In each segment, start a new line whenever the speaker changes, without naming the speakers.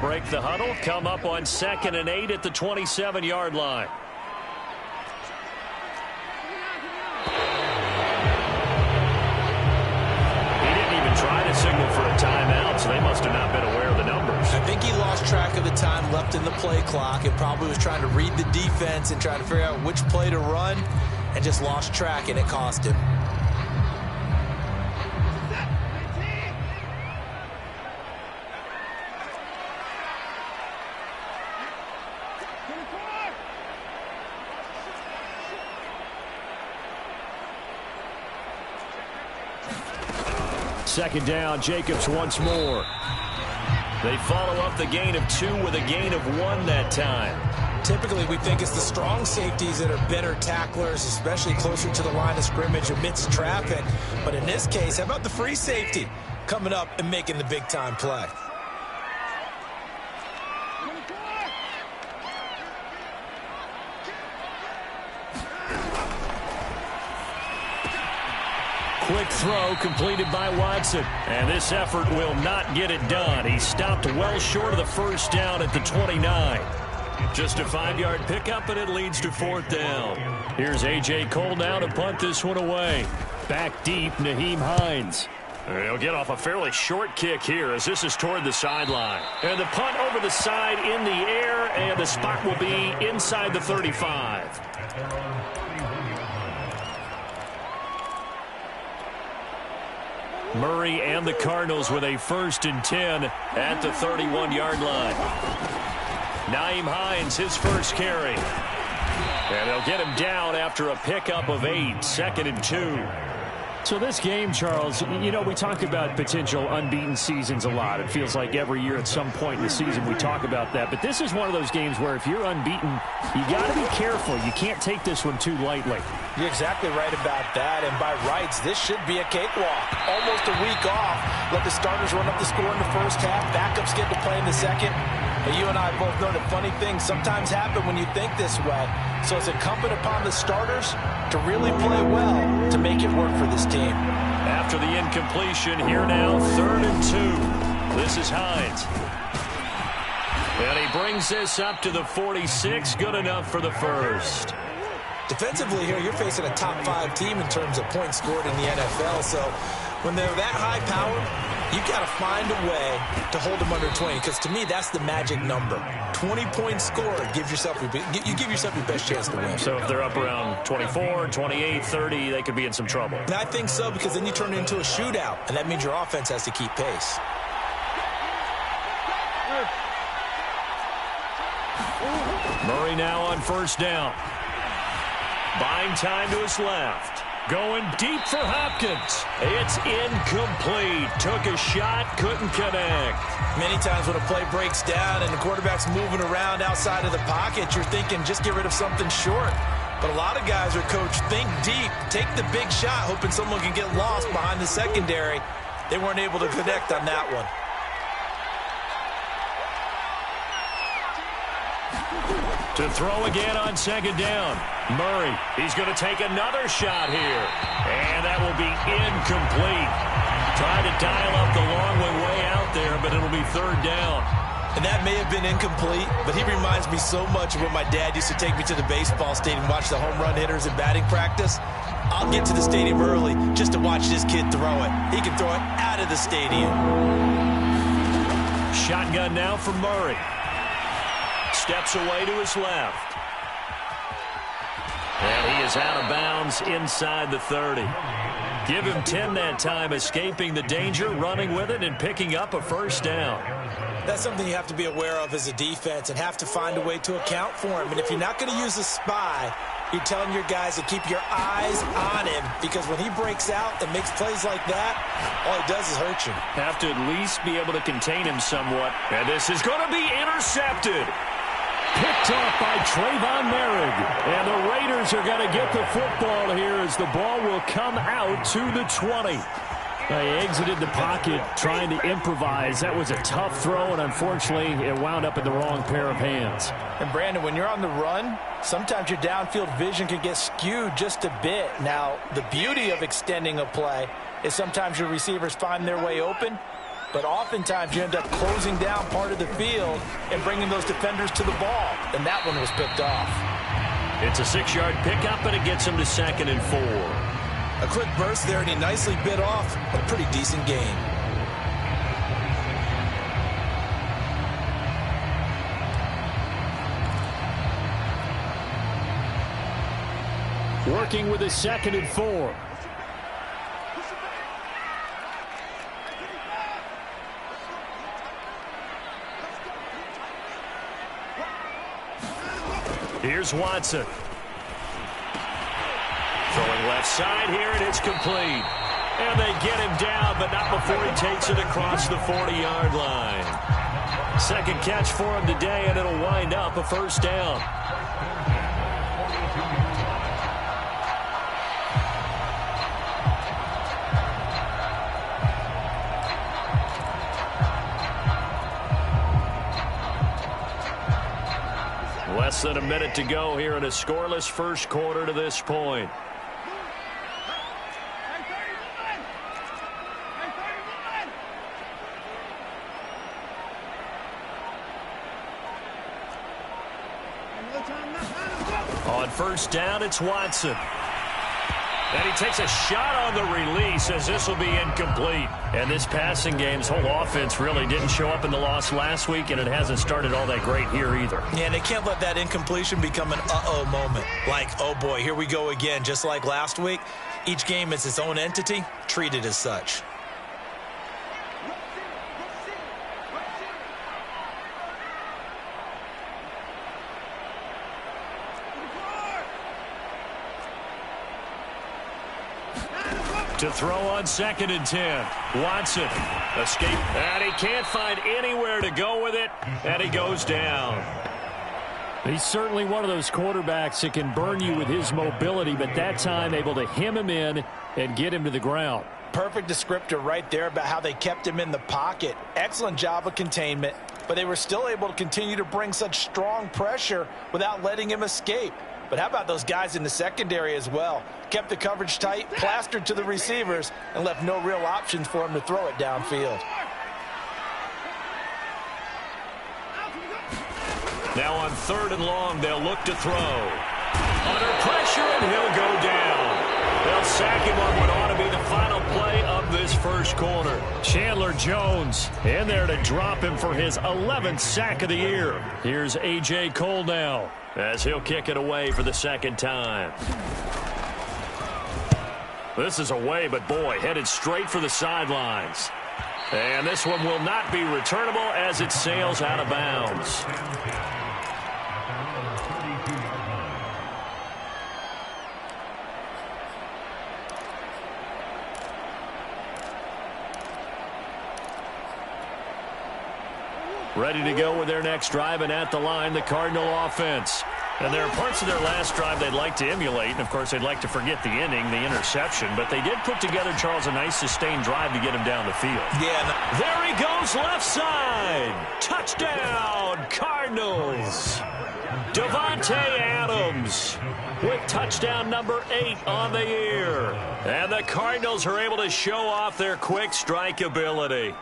break the huddle, come up on 2nd and 8 at the 27-yard line. He didn't even try to signal for a timeout, so they must have not been aware of the numbers.
I think he lost track of the time left in the play clock and probably was trying to read the defense and try to figure out which play to run and just lost track, and it cost him.
Second down, Jacobs once more. They follow up the gain of 2 with a gain of 1 that time.
Typically, we think it's the strong safeties that are better tacklers, especially closer to the line of scrimmage amidst traffic. But in this case, how about the free safety coming up and making the big-time play?
Quick throw completed by Watson. And this effort will not get it done. He stopped well short of the first down at the 29. Just a 5-yard pickup, and it leads to 4th down. Here's A.J. Cole now to punt this one away. Back deep, Nyheim Hines. He'll get off a fairly short kick here as this is toward the sideline. And the punt over the side in the air, and the spot will be inside the 35. Murray and the Cardinals with a 1st and 10 at the 31-yard line. Nyheim Hines, his first carry. And they'll get him down after a pickup of 8, 2nd and 2. So this game, Charles, you know, we talk about potential unbeaten seasons a lot. It feels like every year at some point in the season we talk about that. But this is one of those games where if you're unbeaten, you got to be careful. You can't take this one too lightly.
You're exactly right about that. And by rights, this should be a cakewalk. Almost a week off. Let the starters run up the score in the first half. Backups get to play in the second. And you and I both know that funny things sometimes happen when you think this way. So it's incumbent upon the starters to really play well to make it work for this team.
After the incompletion, here now, 3rd and 2. This is Hines. And he brings this up to the 46. Good enough for the first.
Defensively here, you're facing a top 5 team in terms of points scored in the NFL. So when they're that high powered, you've got to find a way to hold them under 20, because to me, that's the magic number. 20 points scored, you give yourself your best chance to win.
So if they're up around 24, 28, 30, they could be in some trouble.
And I think so, because then you turn it into a shootout, and that means your offense has to keep pace.
Murray now on 1st down. Buying time to his left. Going deep for Hopkins. It's incomplete. Took a shot, couldn't connect.
Many times when a play breaks down and the quarterback's moving around outside of the pocket, you're thinking just get rid of something short. But a lot of guys are coached, think deep, take the big shot, hoping someone can get lost behind the secondary. They weren't able to connect on that one.
To throw again on 2nd down. Murray, he's going to take another shot here. And that will be incomplete. Trying to dial up the long way out there, but it'll be 3rd down.
And that may have been incomplete, but he reminds me so much of when my dad used to take me to the baseball stadium and watch the home run hitters in batting practice. I'll get to the stadium early just to watch this kid throw it. He can throw it out of the stadium.
Shotgun now for Murray. Steps away to his left. And he is out of bounds inside the 30. Give him 10 that time, escaping the danger, running with it, and picking up a 1st down.
That's something you have to be aware of as a defense and have to find a way to account for him. And if you're not going to use a spy, you're telling your guys to keep your eyes on him, because when he breaks out and makes plays like that, all he does is hurt you.
Have to at least be able to contain him somewhat. And this is going to be intercepted. Picked off by Trayvon Merrick. And the Raiders are going to get the football here as the ball will come out to the 20. He exited the pocket trying to improvise. That was a tough throw, and unfortunately, it wound up in the wrong pair of hands.
And, Brandon, when you're on the run, sometimes your downfield vision can get skewed just a bit. Now, the beauty of extending a play is sometimes your receivers find their way open, but oftentimes you end up closing down part of the field and bringing those defenders to the ball, and that one was picked off.
It's a 6-yard pickup, and it gets him to 2nd and 4.
A quick burst there, and he nicely bit off a pretty decent gain.
Working with his 2nd and 4. Here's Watson. Throwing left side here, and it's complete. And they get him down, but not before he takes it across the 40-yard line. Second catch for him today, and it'll wind up a first down. Less than a minute to go here in a scoreless first quarter to this point. On first down, it's Watson. And he takes a shot on the release as this will be incomplete. And this passing game's whole offense really didn't show up in the loss last week, and it hasn't started all that great here either.
Yeah, and they can't let that incompletion become an uh-oh moment. Like, oh boy, here we go again. Just like last week, each game is its own entity, treated as such.
To throw on 2nd and 10. Watson. Escape. And he can't find anywhere to go with it. And he goes down. He's certainly one of those quarterbacks that can burn you with his mobility, but that time able to hem him in and get him to the ground.
Perfect descriptor right there about how they kept him in the pocket. Excellent job of containment, but they were still able to continue to bring such strong pressure without letting him escape. But how about those guys in the secondary as well? Kept the coverage tight, plastered to the receivers, and left no real options for him to throw it downfield.
Now on 3rd and long, they'll look to throw. Under pressure, and he'll go down. They'll sack him on what ought to be the final play of this first quarter. Chandler Jones in there to drop him for his 11th sack of the year. Here's A.J. Cole now, as he'll kick it away for the 2nd time. This is away, but boy, headed straight for the sidelines. And this one will not be returnable as it sails out of bounds. Ready to go with their next drive, and at the line, the Cardinal offense. And there are parts of their last drive they'd like to emulate, and of course they'd like to forget the ending, the interception. But they did put together, Charles, a nice sustained drive to get him down the field.
Yeah.
There he goes, left side. Touchdown, Cardinals. Davante Adams with touchdown number 8 on the year. And the Cardinals are able to show off their quick strike ability.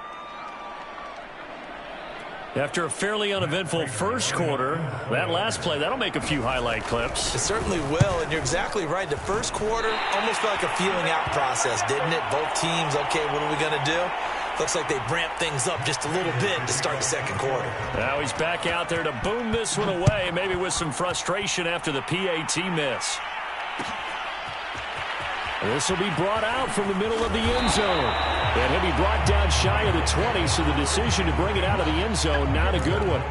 After a fairly uneventful first quarter, that last play, that'll make a few highlight clips.
It certainly will, and you're exactly right. The first quarter almost felt like a feeling out process, didn't it? Both teams, okay, what are we going to do? Looks like they ramped things up just a little bit to start the second quarter.
Now he's back out there to boom this one away, maybe with some frustration after the PAT miss. This will be brought out from the middle of the end zone. And he'll be brought down shy of the 20, so the decision to bring it out of the end zone, not a good one.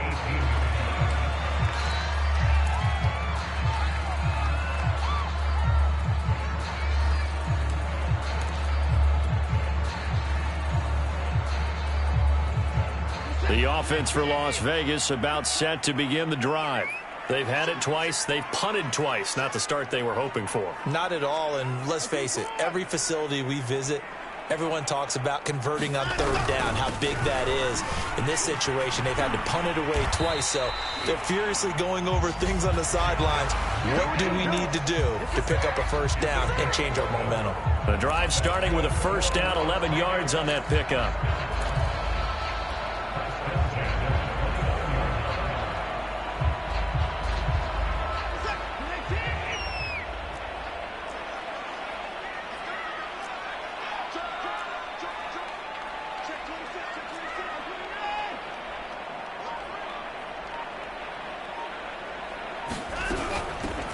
The offense for Las Vegas about set to begin the drive. They've had it twice. They've punted twice. Not the start they were hoping for.
Not at all, and let's face it, every facility we visit, everyone talks about converting on 3rd down, how big that is. In this situation, they've had to punt it away twice, so they're furiously going over things on the sidelines. What do we need to do to pick up a first down and change our momentum?
The drive starting with a first down, 11 yards on that pickup.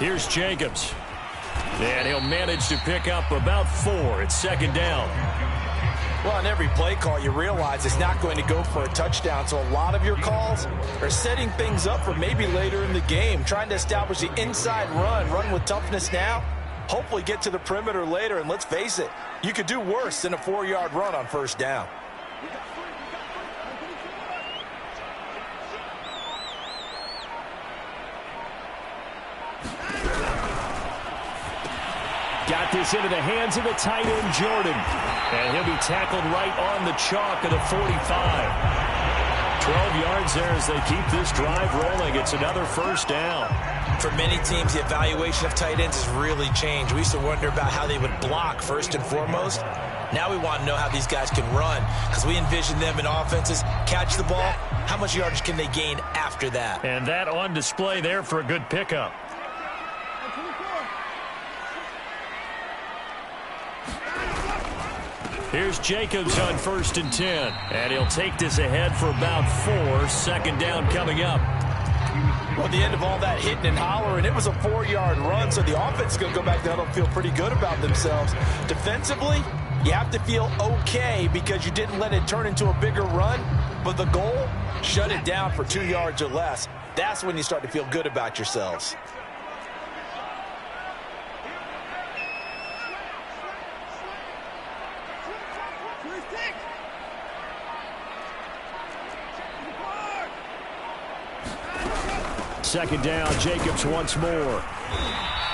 Here's Jacobs. And he'll manage to pick up about 4. It's second down.
Well, on every play call, you realize it's not going to go for a touchdown. So a lot of your calls are setting things up for maybe later in the game, trying to establish the inside run with toughness now, hopefully get to the perimeter later. And let's face it, you could do worse than a 4-yard run on first down.
Got this into the hands of the tight end, Jordan. And he'll be tackled right on the chalk of the 45. 12 yards there as they keep this drive rolling. It's another first down.
For many teams, the evaluation of tight ends has really changed. We used to wonder about how they would block first and foremost. Now we want to know how these guys can run, because we envision them in offenses catch the ball. How much yardage can they gain after that?
And that on display there for a good pickup. Here's Jacobs on 1st and 10. And he'll take this ahead for about 4. Second down coming up.
Well, at the end of all that hitting and hollering, it was a 4-yard run, so the offense is going to go back down and feel pretty good about themselves. Defensively, you have to feel okay because you didn't let it turn into a bigger run, but the goal, shut it down for 2 yards or less. That's when you start to feel good about yourselves.
Second down, Jacobs once more.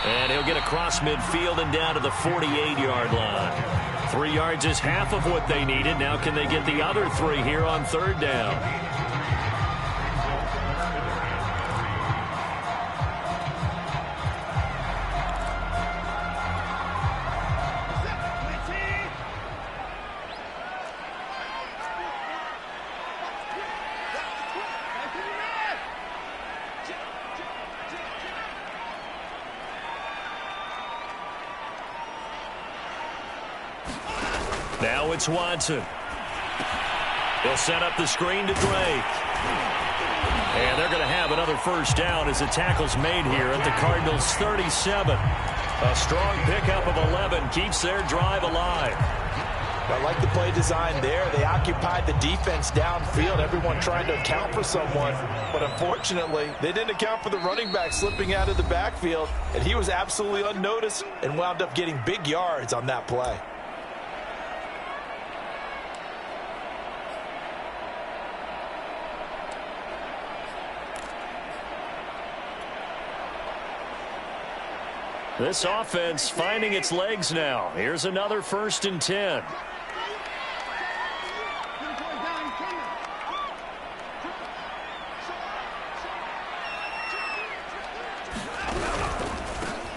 And he'll get across midfield and down to the 48-yard line. 3 yards is half of what they needed. Now can they get the other 3 here on third down? Now it's Watson. He'll set up the screen to Drake. And they're going to have another first down as the tackle's made here at the Cardinals' 37. A strong pickup of 11 keeps their drive alive.
I like the play design there. They occupied the defense downfield, everyone trying to account for someone. But unfortunately, they didn't account for the running back slipping out of the backfield. And he was absolutely unnoticed and wound up getting big yards on that play.
This offense finding its legs now. Here's another 1st and 10.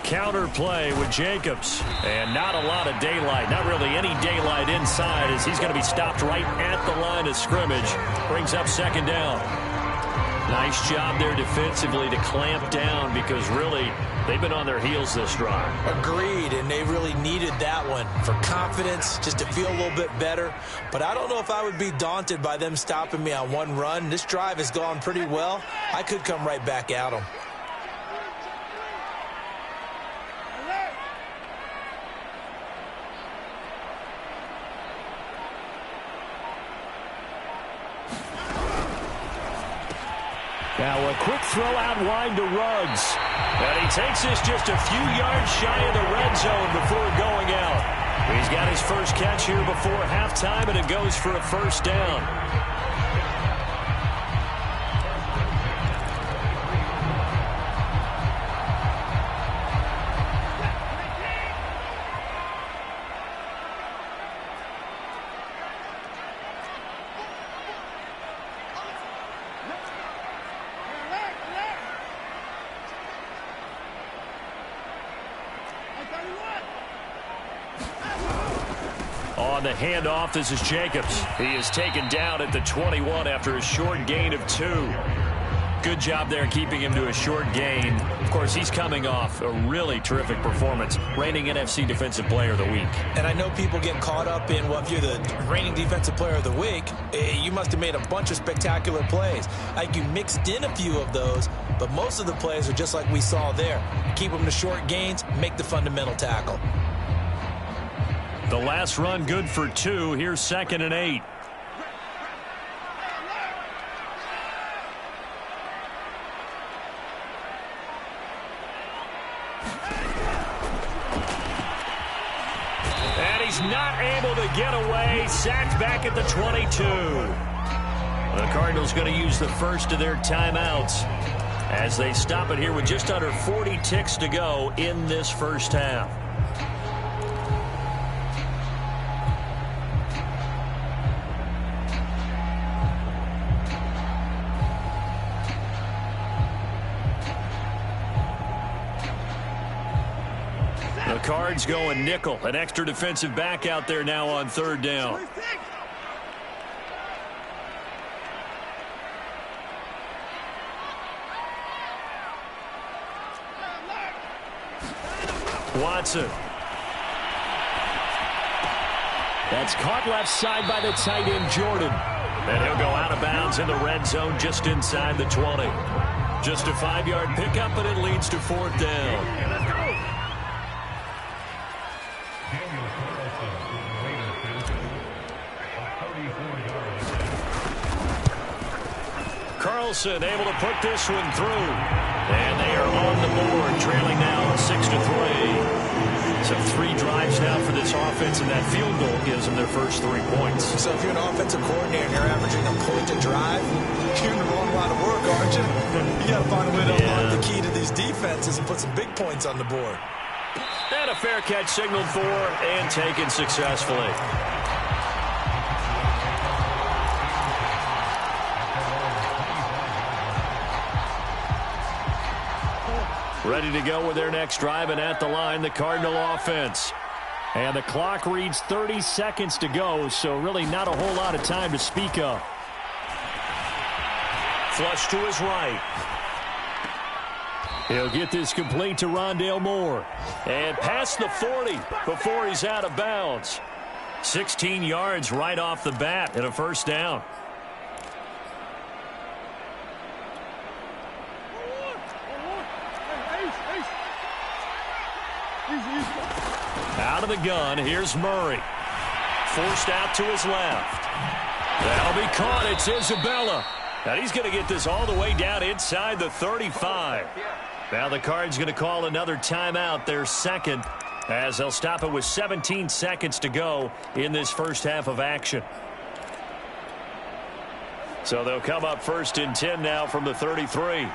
Counter play with Jacobs. And not a lot of daylight. Not really any daylight inside as he's going to be stopped right at the line of scrimmage. Brings up second down. Nice job there defensively to clamp down because really they've been on their heels this drive.
Agreed, and they really needed that one for confidence, just to feel a little bit better. But I don't know if I would be daunted by them stopping me on one run. This drive has gone pretty well. I could come right back at them.
Now a quick throw out wide to Ruggs. And he takes this just a few yards shy of the red zone before going out. He's got his first catch here before halftime, and it goes for a first down. On the handoff, this is Jacobs. He is taken down at the 21 after a short gain of 2. Good job there keeping him to a short gain. Of course, he's coming off a really terrific performance, reigning NFC Defensive Player of the Week.
And I know people get caught up in, well, if you're the reigning Defensive Player of the Week, you must have made a bunch of spectacular plays. Like you mixed in a few of those, but most of the plays are just like we saw there. Keep them to short gains, make the fundamental tackle.
The last run good for 2. Here's 2nd and 8. And he's not able to get away. Sacked back at the 22. The Cardinals going to use the first of their timeouts as they stop it here with just under 40 ticks to go in this first half. The Cards going nickel. An extra defensive back out there now on 3rd down. Watson. That's caught left side by the tight end, Jordan. And he'll go out of bounds in the red zone just inside the 20. Just a 5-yard pickup, and it leads to 4th down. Carlson able to put this one through. And they are on the board, trailing now 6-3. So 3 drives now for this offense, and that field goal gives them their first 3 points.
So if you're an offensive coordinator and you're averaging a point a drive, you're in the wrong line of work, aren't you? You got to find a way to unlock the key to these defenses and put some big points on the board.
And a fair catch signaled for and taken successfully. Ready to go with their next drive, and at the line, the Cardinal offense. And the clock reads 30 seconds to go, so really not a whole lot of time to speak of. Flush to his right. He'll get this complete to Rondale Moore. And past the 40 before he's out of bounds. 16 yards right off the bat and a first down. Out of the gun, here's Murray. Forced out to his left. That'll be caught. It's Isabella. And he's going to get this all the way down inside the 35. Now the Cards going to call another timeout, their second, as they'll stop it with 17 seconds to go in this first half of action. So they'll come up 1st and 10 now from the 33.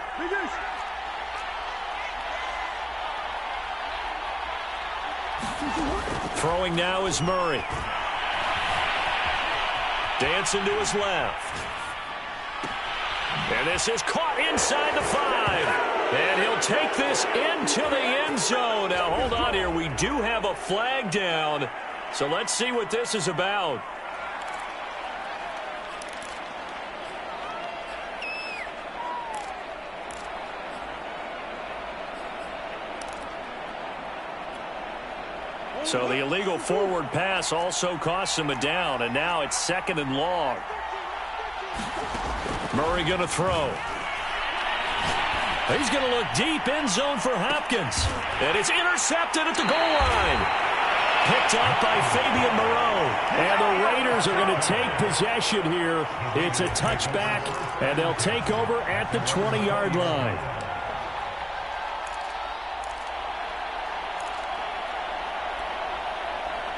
Throwing now is Murray. Dancing to his left. And this is caught inside the 5. And he'll take this into the end zone. Now, hold on here. We do have a flag down. So let's see what this is about. So the illegal forward pass also costs him a down, and now it's 2nd and long. Murray going to throw. He's going to look deep, end zone for Hopkins. And it's intercepted at the goal line. Picked up by Fabian Moreau. And the Raiders are going to take possession here. It's a touchback, and they'll take over at the 20-yard line.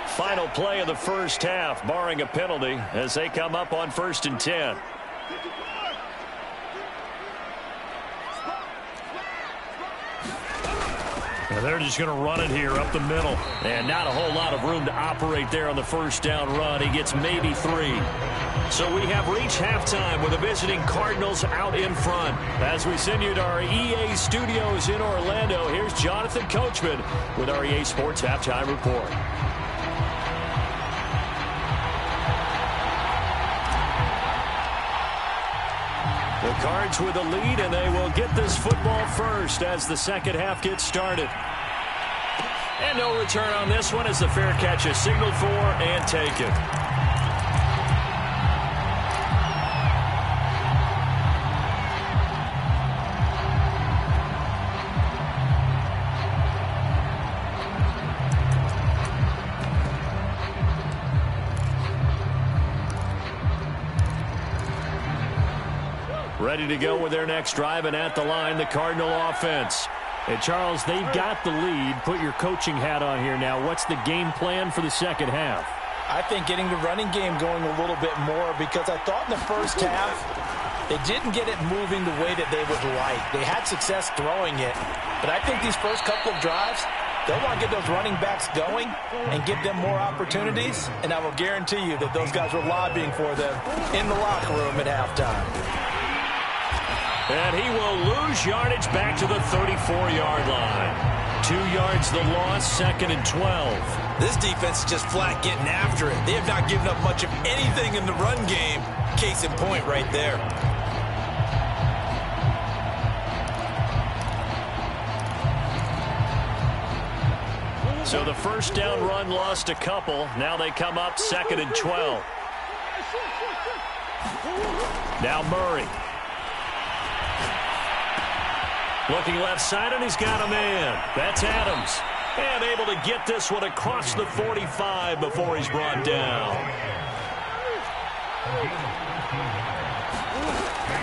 Final play of the first half, barring a penalty, as they come up on 1st and 10. And they're just going to run it here up the middle. And not a whole lot of room to operate there on the first down run. He gets maybe 3. So we have reached halftime with the visiting Cardinals out in front. As we send you to our EA studios in Orlando, here's Jonathan Coachman with our EA Sports Halftime Report. The Cards with a lead, and they will get this football first as the second half gets started. And no return on this one as the fair catch is signaled for and taken. Ready to go with their next drive, and at the line, the Cardinal offense. And Charles, they've got the lead. Put your coaching hat on here now. What's the game plan for the second half?
I think getting the running game going a little bit more, because I thought in the first half they didn't get it moving the way that they would like. They had success throwing it, but I think these first couple of drives, they'll want to get those running backs going and give them more opportunities, and I will guarantee you that those guys were lobbying for them in the locker room at halftime.
And he will lose yardage back to the 34-yard line. 2 yards the loss, 2nd and 12.
This defense is just flat getting after it. They have not given up much of anything in the run game. Case in point right there.
So the first down run lost a couple. Now they come up 2nd and 12. Now Murray. Looking left side, and he's got a man. That's Adams. And able to get this one across the 45 before he's brought down.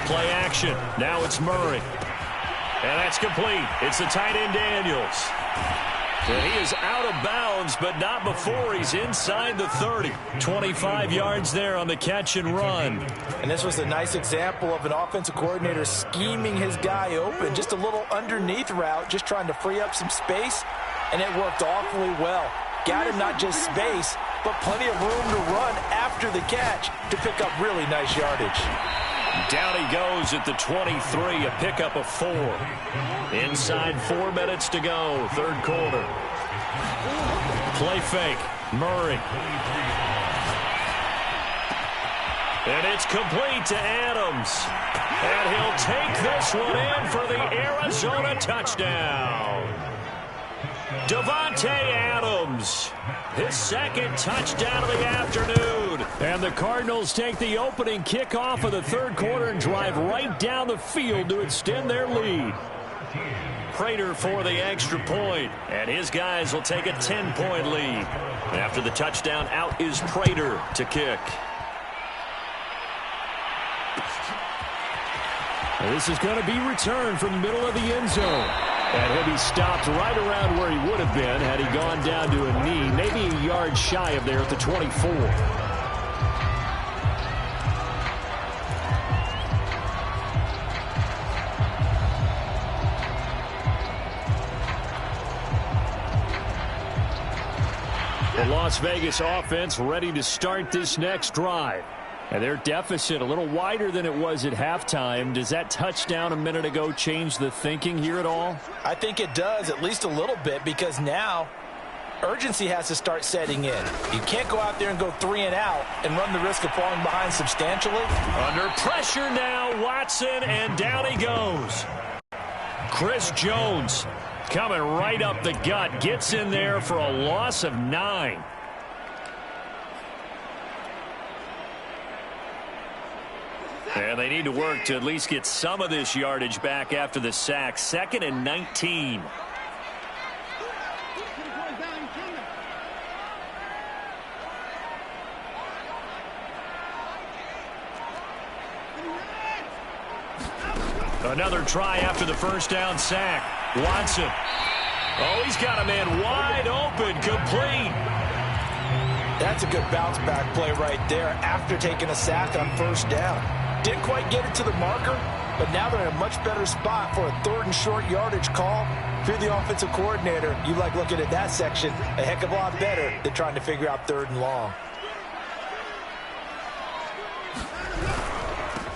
Play action. Now it's Murray. And that's complete. It's the tight end Daniels. And he is out of bounds, but not before he's inside the 30. 25 yards there on the catch and run.
And this was a nice example of an offensive coordinator scheming his guy open. Just a little underneath route, just trying to free up some space, and it worked awfully well. Got him not just space, but plenty of room to run after the catch to pick up really nice yardage.
Down he goes at the 23, a pickup of 4. Inside 4 minutes to go, third quarter. Play fake, Murray. And it's complete to Adams. And he'll take this one in for the Arizona touchdown. Davante Adams, his second touchdown of the afternoon. And the Cardinals take the opening kickoff of the third quarter and drive right down the field to extend their lead. Prater for the extra point, and his guys will take a 10-point lead. After the touchdown, out is Prater to kick. And this is going to be returned from the middle of the end zone. And he'll be stopped right around where he would have been had he gone down to a knee, maybe a yard shy of there at the 24. The Las Vegas offense ready to start this next drive. And their deficit a little wider than it was at halftime. Does that touchdown a minute ago change the thinking here at all?
I think it does, at least a little bit, because now urgency has to start setting in. You can't go out there and go 3 and out and run the risk of falling behind substantially.
Under pressure now, Watson, and down he goes. Chris Jones coming right up the gut, gets in there for a loss of 9. And they need to work to at least get some of this yardage back after the sack. 2nd and 19. Another try after the first down sack. Watson. Oh, he's got a man wide open, complete.
That's a good bounce back play right there after taking a sack on first down. Didn't quite get it to the marker, but now they're in a much better spot for a 3rd and short yardage call. If you're the offensive coordinator, you like looking at that section a heck of a lot better than trying to figure out 3rd and long.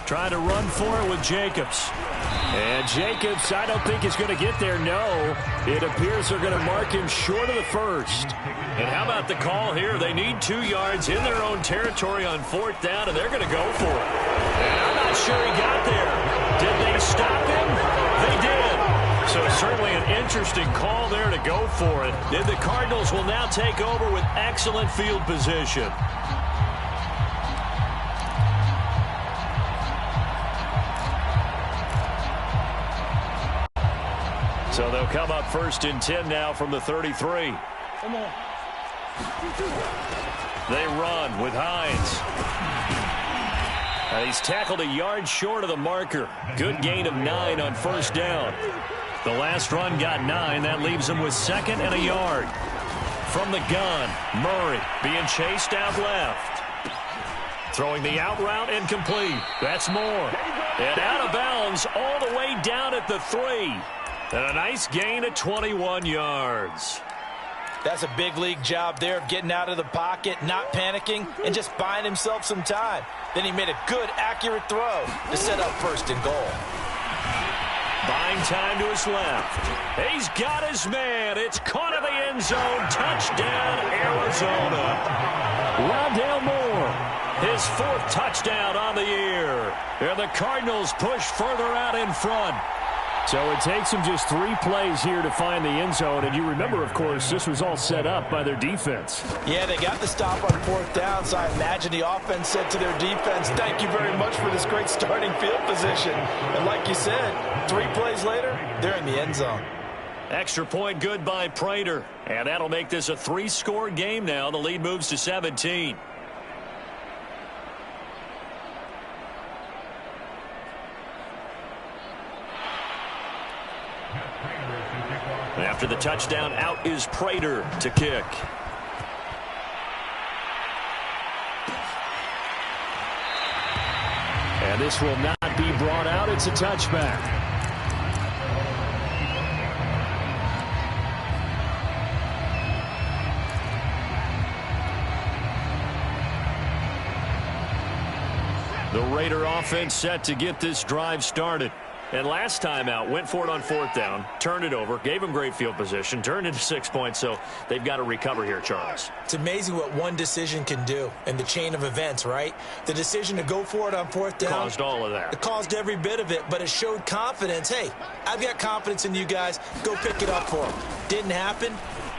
Trying to run for it with Jacobs. And Jacobs, I don't think is going to get there, no. It appears they're going to mark him short of the first. And how about the call here? They need 2 yards in their own territory on 4th down, and they're going to go for it. And I'm not sure he got there. Did they stop him? They did. So certainly an interesting call there to go for it. And the Cardinals will now take over with excellent field position. So they'll come up 1st and 10 now from the 33. They run with Hines. And he's tackled a yard short of the marker. Good gain of 9 on first down. The last run got 9. That leaves him with 2nd and a yard. From the gun, Murray being chased out left. Throwing the out route incomplete. That's Moore. And out of bounds all the way down at the 3. And a nice gain of 21 yards.
That's a big league job there of getting out of the pocket, not panicking, and just buying himself some time. Then he made a good, accurate throw to set up 1st and goal.
Buying time to his left. He's got his man. It's caught in the end zone. Touchdown, Arizona. Rondale Moore, his 4th touchdown on the year. And the Cardinals push further out in front.
So it takes them just 3 plays here to find the end zone. And you remember, of course, this was all set up by their defense.
Yeah, they got the stop on 4th down, so I imagine the offense said to their defense, thank you very much for this great starting field position. And like you said, 3 plays later, they're in the end zone.
Extra point good by Prater. And that'll make this a 3-score game now. The lead moves to 17. After the touchdown, out is Prater to kick.
And this will not be brought out. It's a touchback.
The Raider offense set to get this drive started. And last time out, went for it on 4th down, turned it over, gave them great field position, turned into 6 points, so they've got to recover here, Charles.
It's amazing what one decision can do in the chain of events, right? The decision to go for it on 4th down.
Caused all of that.
It caused every bit of it, but it showed confidence. Hey, I've got confidence in you guys. Go pick it up for them. Didn't happen.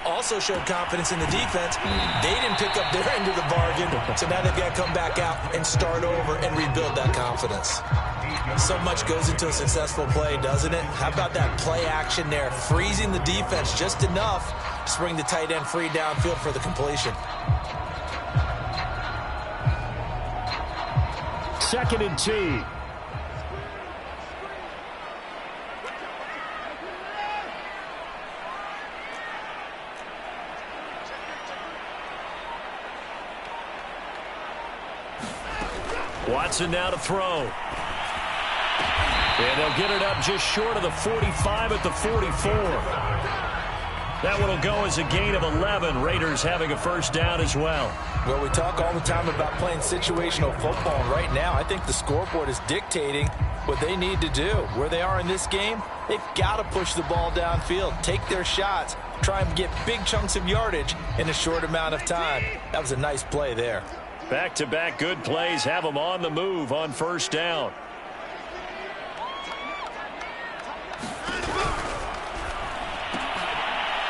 Also showed confidence in the defense. They didn't pick up their end of the bargain, so now they've got to come back out and start over and rebuild that confidence. So much goes into a successful play, doesn't it? How about that play action there? Freezing the defense just enough to bring the tight end free downfield for the completion.
2nd and 2.
Watson now to throw. And they'll get it up just short of the 45 at the 44. That one will go as a gain of 11. Raiders having a 1st down as well.
Well, we talk all the time about playing situational football, and right now I think the scoreboard is dictating what they need to do. Where they are in this game, they've got to push the ball downfield, take their shots, try and get big chunks of yardage in a short amount of time. That was a nice play there.
Back-to-back good plays have them on the move on 1st down.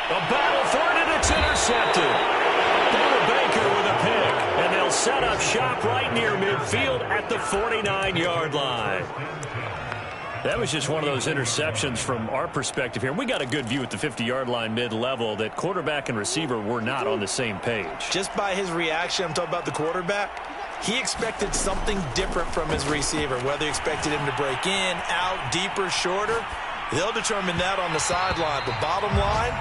A battle for it, and it's intercepted. Baker with a pick, and they'll set up shop right near midfield at the 49-yard line. That was just one of those interceptions from our perspective here. We got a good view at the 50-yard line mid-level that quarterback and receiver were not on the same page.
Just by his reaction, I'm talking about the quarterback, he expected something different from his receiver, whether he expected him to break in, out, deeper, shorter. They'll determine that on the sideline. But bottom line,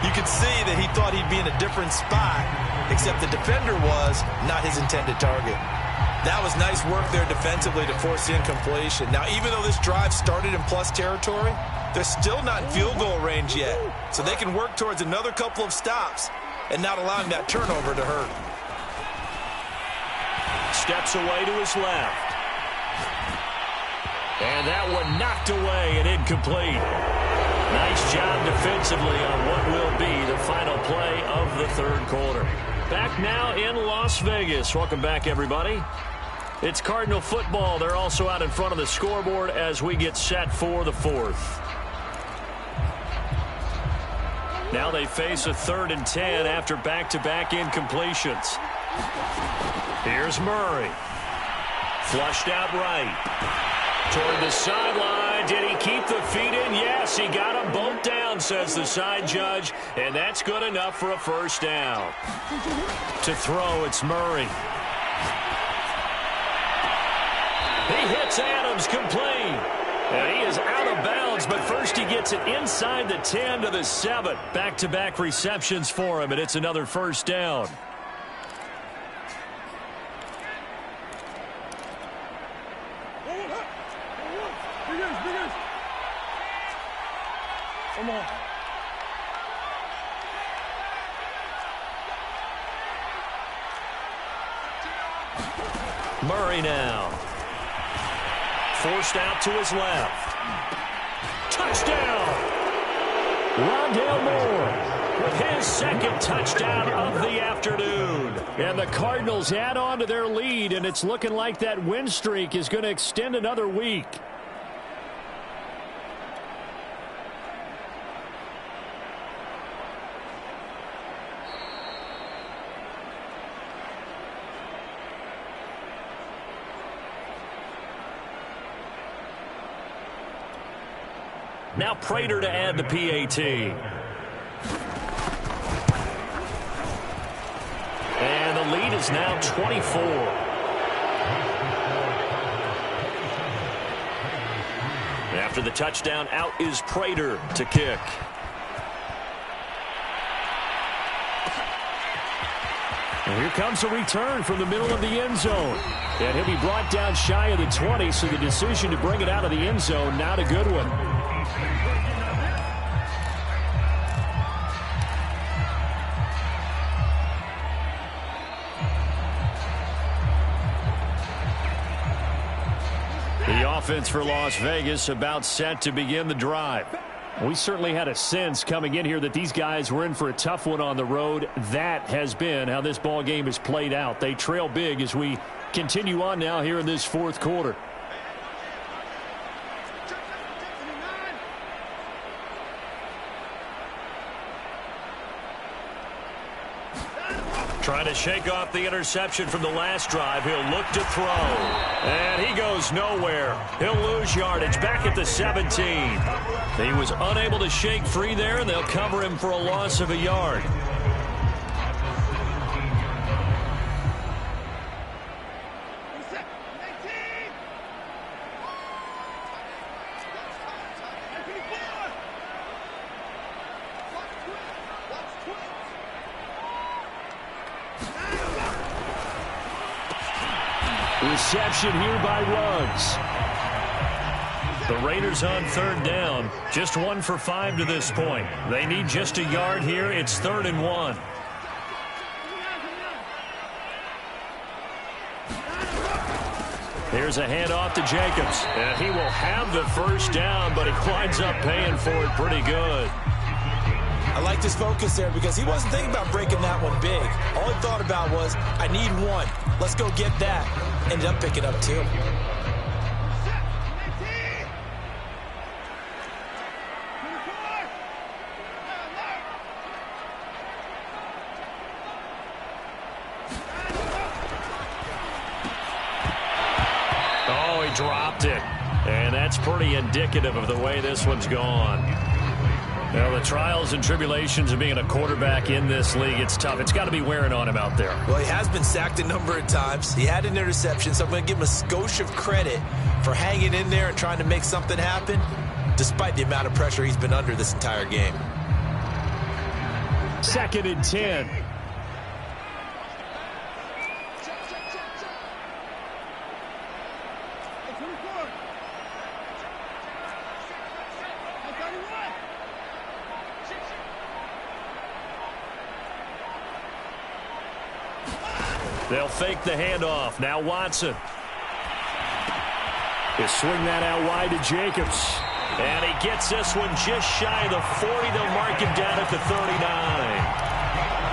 you could see that he thought he'd be in a different spot, except the defender was not his intended target. That was nice work there defensively to force the incompletion. Now, even though this drive started in plus territory, they're still not in field goal range yet. So they can work towards another couple of stops and not allowing that turnover to hurt.
Steps away to his left. And that one knocked away and incomplete. Nice job defensively on what will be the final play of the 3rd quarter. Back now in Las Vegas. Welcome back, everybody. It's Cardinal football. They're also out in front of the scoreboard as we get set for the 4th. Now they face a 3rd and 10 after back-to-back incompletions. Here's Murray. Flushed out right. Toward the sideline. Did he keep the feet in? Yes, he got them both down, says the side judge. And that's good enough for a 1st down. To throw, it's Murray. He hits Adams complete. And he is out of bounds, but first he gets it inside the 10 to the 7. Back-to-back receptions for him, and it's another first down.
Come on.
Murray now. Forced out to his left. Touchdown!
Rondale Moore
With his second touchdown of the afternoon.
And the Cardinals add on to their lead, and it's looking like that win streak is going to extend another week.
Now Prater to add the PAT. And the lead is now 24. After the touchdown, out is Prater to kick.
And here comes a return from the middle of the end zone. And he'll be brought down shy of the 20, so the decision to bring it out of the end zone, not a good one. The offense for Las Vegas about set to begin the drive. We certainly had a sense coming in here that these guys were in for a tough one on the road. That has been how this ball game has played out. They trail big as we continue on now here in this fourth quarter.
Trying to shake off the interception from the last drive. He'll look to throw. And he goes nowhere. He'll lose yardage back at the 17. He was unable to shake free there, and they'll cover him for a loss of a yard.
Reception here by Ruggs.
The Raiders on third down. Just 1 for 5 to this point. They need just a yard here. It's 3rd and 1. Here's a handoff to Jacobs. And he will have the first down, but he winds up paying for it pretty good.
I liked his focus there because he wasn't thinking about breaking that one big. All he thought about was, I need one. Let's go get that. Ended up picking up 2.
Oh, he dropped it. And that's pretty indicative of the way this one's gone. Well, the trials and tribulations of being a quarterback in this league, it's tough. It's got to be wearing on him out there.
Well, he has been sacked a number of times. He had an interception, so I'm going to give him a skosh of credit for hanging in there and trying to make something happen, despite the amount of pressure he's been under this entire game.
2nd and 10.
They'll fake the handoff. Now Watson.
He'll swing that out wide to Jacobs.
And he gets this one just shy of the 40. They'll mark him down at the 39.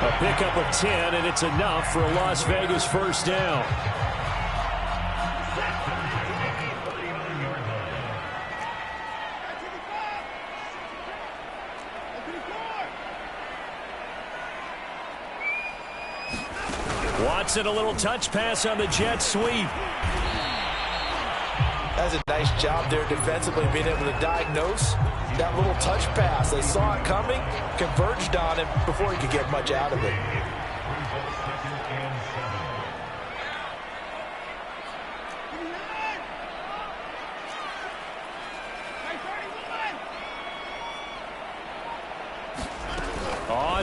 A pickup of 10, and it's enough for a Las Vegas first down.
Watson, a little touch pass on the jet sweep.
That's a nice job there defensively, being able to diagnose that little touch pass. They saw it coming, converged on him before he could get much out of it.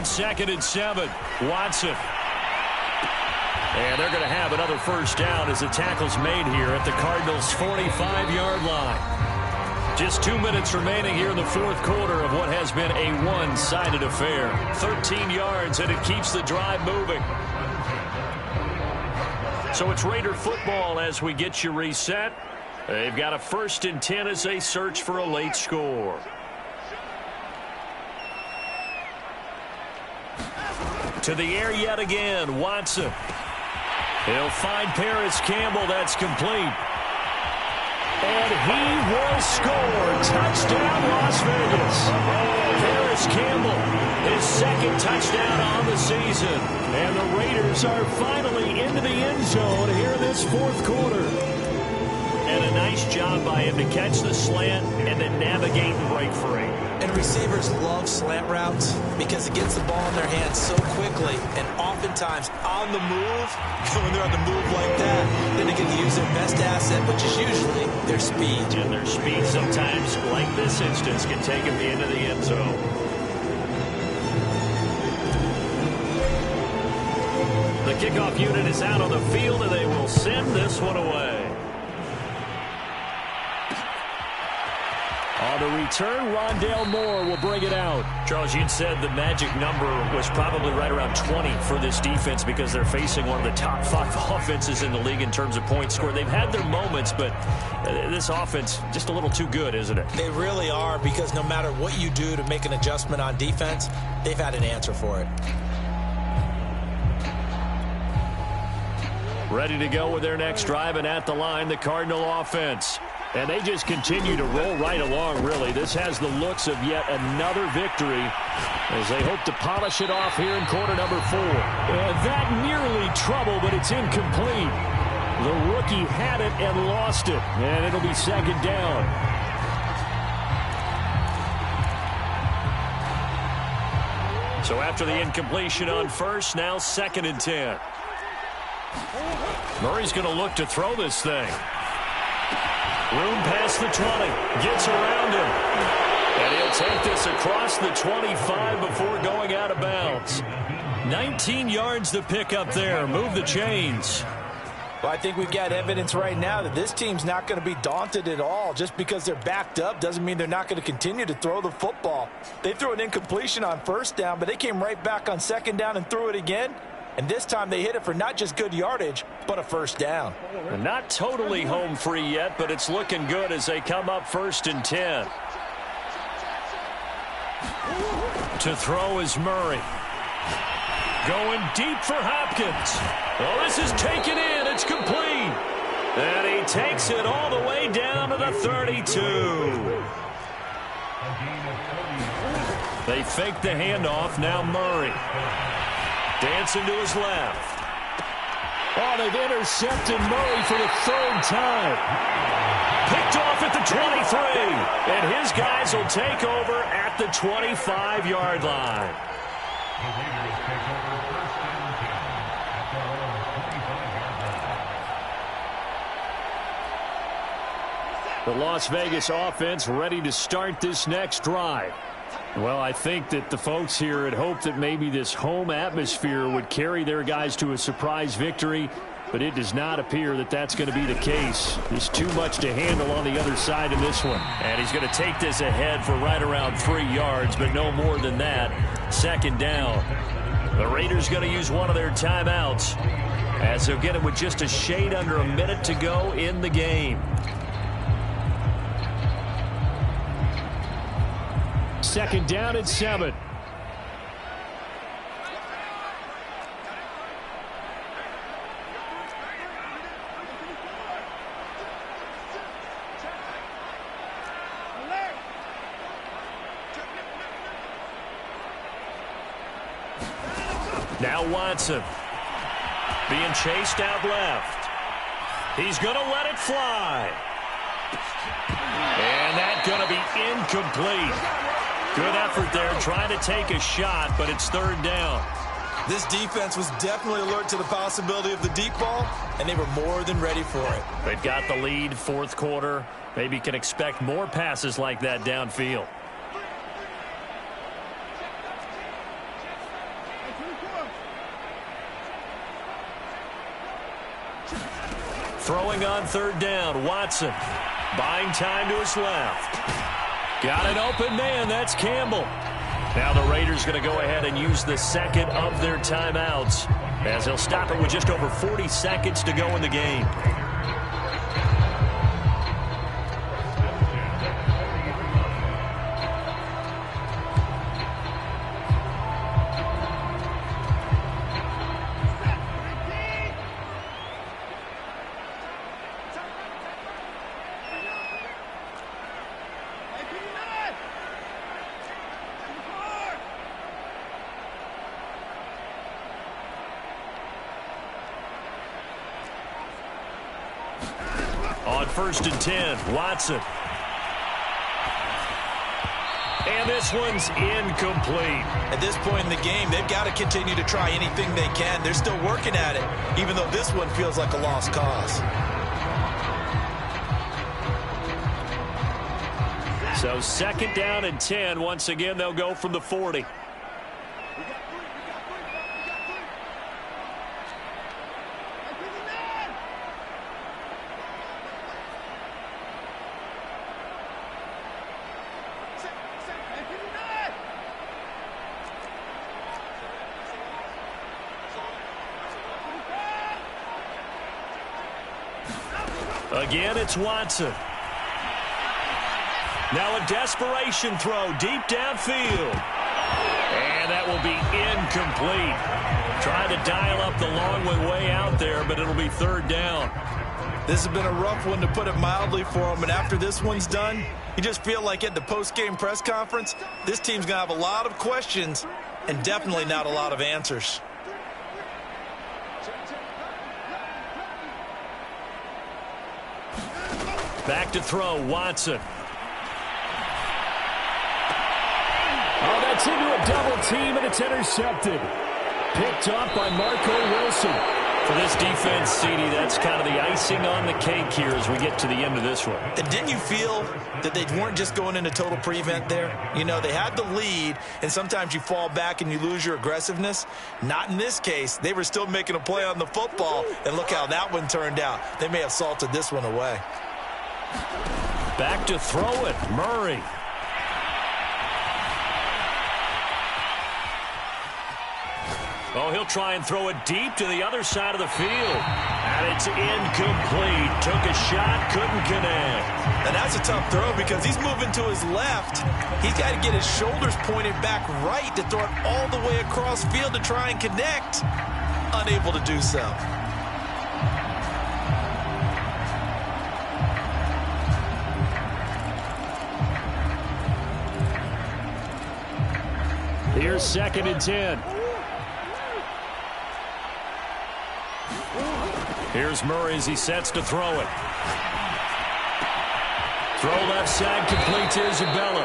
2nd and 7. Watson. And they're going to have another first down as the tackle's made here at the Cardinals' 45-yard line. Just 2 minutes remaining here in the fourth quarter of what has been a one-sided affair. 13 yards, and it keeps the drive moving. So it's Raider football as we get you reset. They've got a 1st and 10 as they search for a late score. To the air yet again, Watson. He'll find Paris Campbell. That's complete. And he will score. Touchdown, Las Vegas. Paris Campbell, his 2nd touchdown on the season. And the Raiders are finally into the end zone here in this fourth quarter. And a nice job by him to catch the slant and then navigate and break free.
And receivers love slant routes because it gets the ball in their hands so quickly and oftentimes on the move. When they're on the move like that, then they get to use their best asset, which is usually their speed.
And their speed sometimes, like this instance, can take them into the end zone. The kickoff unit is out on the field, and they will send this one away. On the return, Rondale Moore will bring it out. Charles, you'd said the magic number was probably right around 20 for this defense because they're facing one of the top 5 offenses in the league in terms of points scored. They've had their moments, but this offense just a little too good, isn't it?
They really are, because no matter what you do to make an adjustment on defense, they've had an answer for it.
Ready to go with their next drive, and at the line, the Cardinal offense. And they just continue to roll right along, really. This has the looks of yet another victory as they hope to polish it off here in quarter number 4. And that nearly trouble, but it's incomplete. The rookie had it and lost it, and it'll be 2nd down. So after the incompletion on first, now 2nd and 10. Murray's going to look to throw this thing. Room past the 20. Gets around him. And he'll take this across the 25 before going out of bounds. 19 yards to pick up there. Move the chains.
Well, I think we've got evidence right now that this team's not going to be daunted at all. Just because they're backed up doesn't mean they're not going to continue to throw the football. They threw an incompletion on first down, but they came right back on 2nd down and threw it again. And this time they hit it for not just good yardage, but a first down.
Not totally home free yet, but it's looking good as they come up 1st and 10. To throw is Murray. Going deep for Hopkins. Well, this is taken in. It's complete. And he takes it all the way down to the 32. They fake the handoff. Now Murray. Dancing to his left. Oh, they've intercepted Murray for the 3rd time. Picked off at the 23. And his guys will take over at the 25-yard line. The Las Vegas offense ready to start this next drive. Well, I think that the folks here had hoped that maybe this home atmosphere would carry their guys to a surprise victory, but it does not appear that that's going to be the case. There's too much to handle on the other side of this one. And he's going to take this ahead for right around 3 yards, but no more than that. 2nd down. The Raiders going to use one of their timeouts as they'll get it with just a shade under a minute to go in the game. 2nd down and 7. Now Watson being chased out left. He's going to let it fly. And that's going to be incomplete. Good effort there trying to take a shot, but it's 3rd down.
This defense was definitely alert to the possibility of the deep ball, and they were more than ready for it.
They've got the lead, 4th quarter. Maybe can expect more passes like that downfield.
Throwing on third down, Watson. Buying time to his left. Got an open man, that's Campbell. Now the Raiders going to go ahead and use the second of their timeouts, as they'll stop it with just over 40 seconds to go in the game. On 1st and 10, Watson. And this one's incomplete.
At this point in the game, they've got to continue to try anything they can. They're still working at it, even though this one feels like a lost cause.
So 2nd down and 10. Once again, they'll go from the 40. Again, it's Watson. Now a desperation throw deep downfield. And that will be incomplete. Trying to dial up the long way out there, but it'll be 3rd down.
This has been a rough one, to put it mildly, for him. And after this one's done, you just feel like at the post-game press conference, this team's going to have a lot of questions and definitely not a lot of answers.
Back to throw, Watson. Oh, that's into a double team, and it's intercepted. Picked up by Marco Wilson. For this defense, CD, that's kind of the icing on the cake here as we get to the end of this one.
And didn't you feel that they weren't just going into total prevent there? You know, they had the lead, and sometimes you fall back and you lose your aggressiveness. Not in this case. They were still making a play on the football, and look how that one turned out. They may have salted this one away.
Back to throw it, Murray. Oh, he'll try and throw it deep to the other side of the field. And it's incomplete. Took a shot, couldn't connect.
And that's a tough throw because he's moving to his left. He's got to get his shoulders pointed back right to throw it all the way across field to try and connect. Unable to do so.
Here's 2nd and 10. Here's Murray as he sets to throw it. Throw left side, complete to Isabella.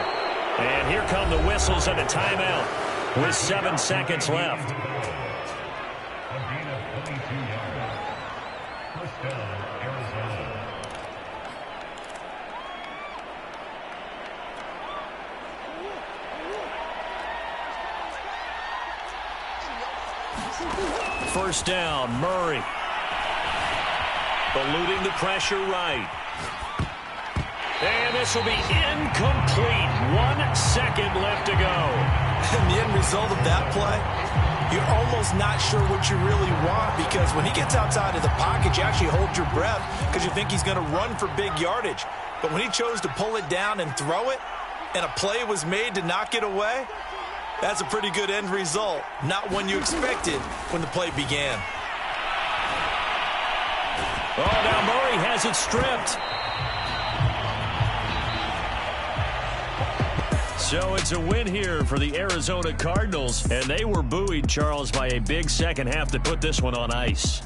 And here come the whistles and a timeout with 7 seconds left. First down, Murray. Eluding the pressure right. And this will be incomplete. 1 second left to go.
And the end result of that play, you're almost not sure what you really want, because when he gets outside of the pocket, you actually hold your breath because you think he's going to run for big yardage. But when he chose to pull it down and throw it, and a play was made to knock it away, that's a pretty good end result. Not one you expected when the play began.
Oh, now Murray has it stripped. So it's a win here for the Arizona Cardinals, and they were buoyed, Charles, by a big second half that put this one on ice.